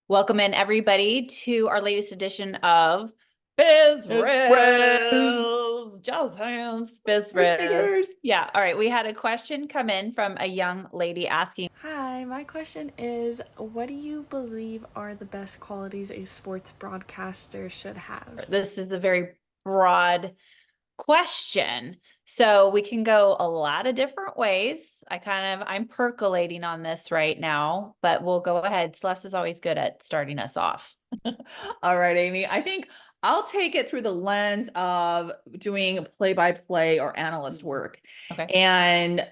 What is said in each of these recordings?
Welcome in everybody to our latest edition of Biz Biz Rizz. Rizz. Jazz hands, Biz Three Rizz. fingers. Yeah, all right. We had a question come in from a young lady asking, Hi, my question is what do you believe are the best qualities a sports broadcaster should have? this is a very broad question. So we can go a lot of different ways. I'm percolating on this right now, but we'll go ahead. Celeste is always good at starting us off. All right, Amy. I think I'll take it through the lens of doing play-by-play or analyst work. Okay. And,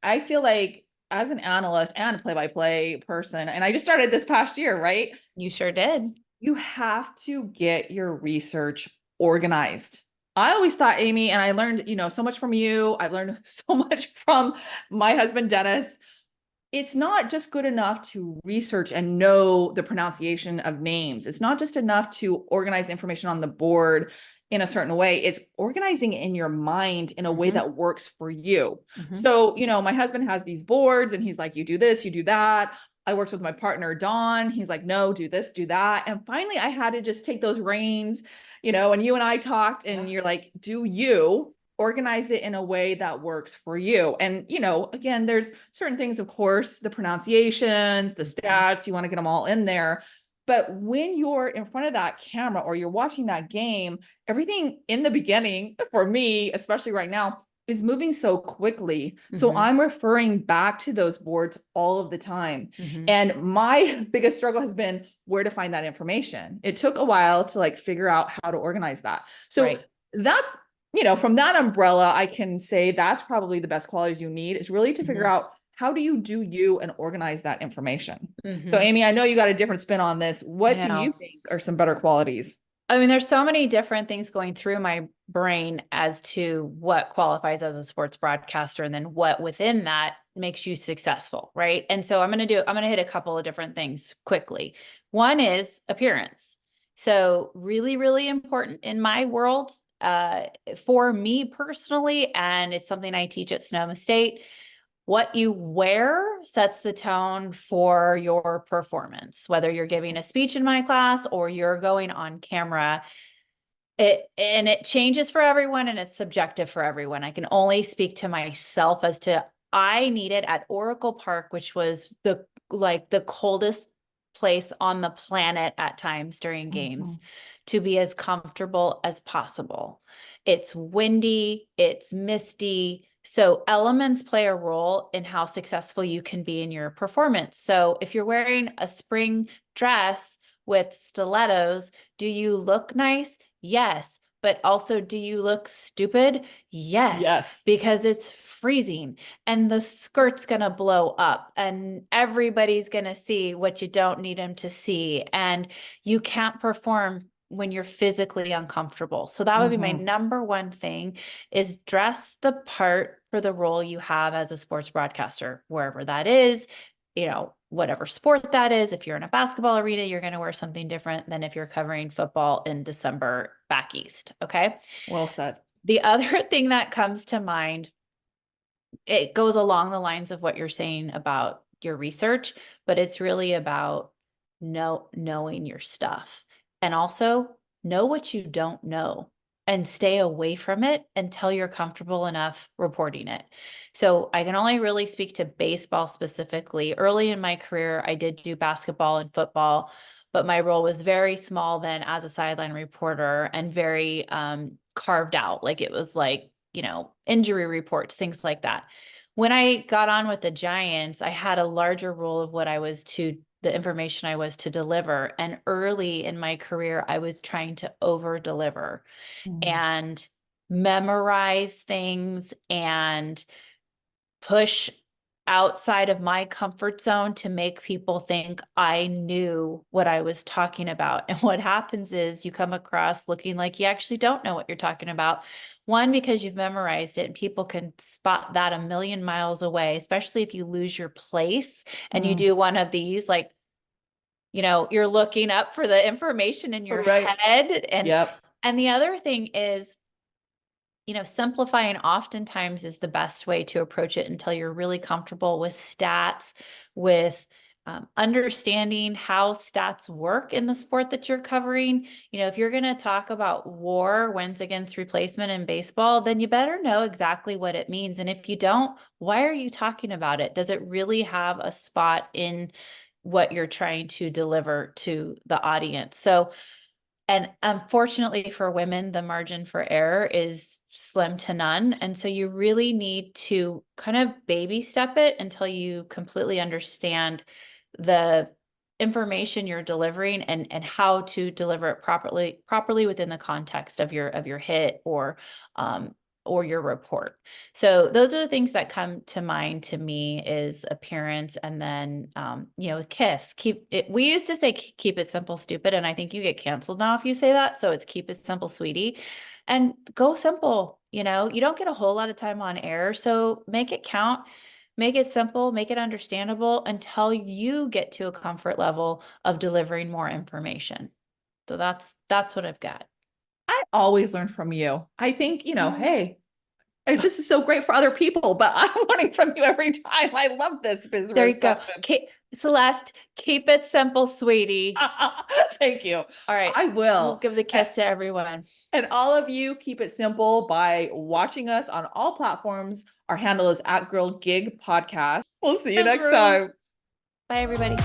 I feel like as an analyst and a play-by-play person, and I just started this past year, right? You sure did. You have to get your research organized. I always thought, Amy, and I learned, so much from you. I learned so much from my husband, Dennis. It's not just good enough to research and know the pronunciation of names. It's not just enough to organize information on the board in a certain way. It's organizing in your mind in a way that works for you. So, my husband has these boards and he's like, you do this, you do that. I worked with my partner, Don. He's like, no, do this, do that. And finally, I had to just take those reins, and you and I talked and you're like, do you organize it in a way that works for you? And, again, there's certain things, of course, the pronunciations, the stats, you want to get them all in there. But when you're in front of that camera or you're watching that game, everything in the beginning, for me, especially right now, is moving so quickly. So I'm referring back to those boards all of the time. And my biggest struggle has been where to find that information. It took a while to figure out how to organize that. So that, from that umbrella, I can say that's probably the best qualities you need is really to figure out how do you and organize that information. So Amy, I know you got a different spin on this. What do you think are some better qualities? I mean, there's so many different things going through my brain as to what qualifies as a sports broadcaster and then what within that makes you successful, right? And so I'm going to hit a couple of different things quickly. One is appearance. So really, really important in my world, for me personally, and it's something I teach at Sonoma State. What you wear sets the tone for your performance, whether you're giving a speech in my class or you're going on camera. It changes for everyone and it's subjective for everyone. I can only speak to myself as to I needed at Oracle Park, which was the coldest place on the planet at times during games, to be as comfortable as possible. It's windy, it's misty. So elements play a role in how successful you can be in your performance. So if you're wearing a spring dress with stilettos, do you look nice? Yes. But also, do you look stupid? Yes, Yes. because it's freezing and the skirt's going to blow up and everybody's going to see what you don't need them to see. And you can't perform when you're physically uncomfortable. So that would be my number one thing is dress the part for the role you have as a sports broadcaster, wherever that is, whatever sport that is. If you're in a basketball arena, you're going to wear something different than if you're covering football in December back east. Okay. Well said. The other thing that comes to mind, it goes along the lines of what you're saying about your research, but it's really about knowing your stuff and also know what you don't know and stay away from it until you're comfortable enough reporting it. So I can only really speak to baseball specifically. Early in my career, I did do basketball and football, but my role was very small then as a sideline reporter and very carved out. Like it was like, injury reports, things like that. When I got on with the Giants, I had a larger role of the information I was to deliver. And early in my career, I was trying to over deliver and memorize things and push outside of my comfort zone to make people think I knew what I was talking about. And what happens is you come across looking like you actually don't know what you're talking about. One, because you've memorized it and people can spot that a million miles away, especially if you lose your place and you do one of these, you're looking up for the information in your head. And the other thing is, simplifying oftentimes is the best way to approach it until you're really comfortable with stats, with understanding how stats work in the sport that you're covering. You know, if you're going to talk about WAR, wins against replacement in baseball, then you better know exactly what it means. And if you don't, why are you talking about it? Does it really have a spot in what you're trying to deliver to the audience? So, and unfortunately for women, the margin for error is slim to none. And so you really need to kind of baby step it until you completely understand the information you're delivering and how to deliver it properly within the context of your hit or your report. So those are the things that come to mind to me is appearance. And then, you know, KISS, keep it. We used to say, keep it simple, stupid. And I think you get canceled now if you say that. So it's keep it simple, sweetie, and go simple. You know, you don't get a whole lot of time on air. So make it count, make it simple, make it understandable until you get to a comfort level of delivering more information. So that's what I've got. I always learn from you. I think, you know, Yeah. hey, this is so great for other people, but I'm learning from you every time. I love this Biz There Rizz you go. session. Celeste, keep it simple, sweetie. Thank you. All right. I We'll will. give the kiss to everyone. And all of you keep it simple by watching us on all platforms. Our handle is @GirlGig Podcast. We'll see you Biz next Rizz. time. Bye, everybody.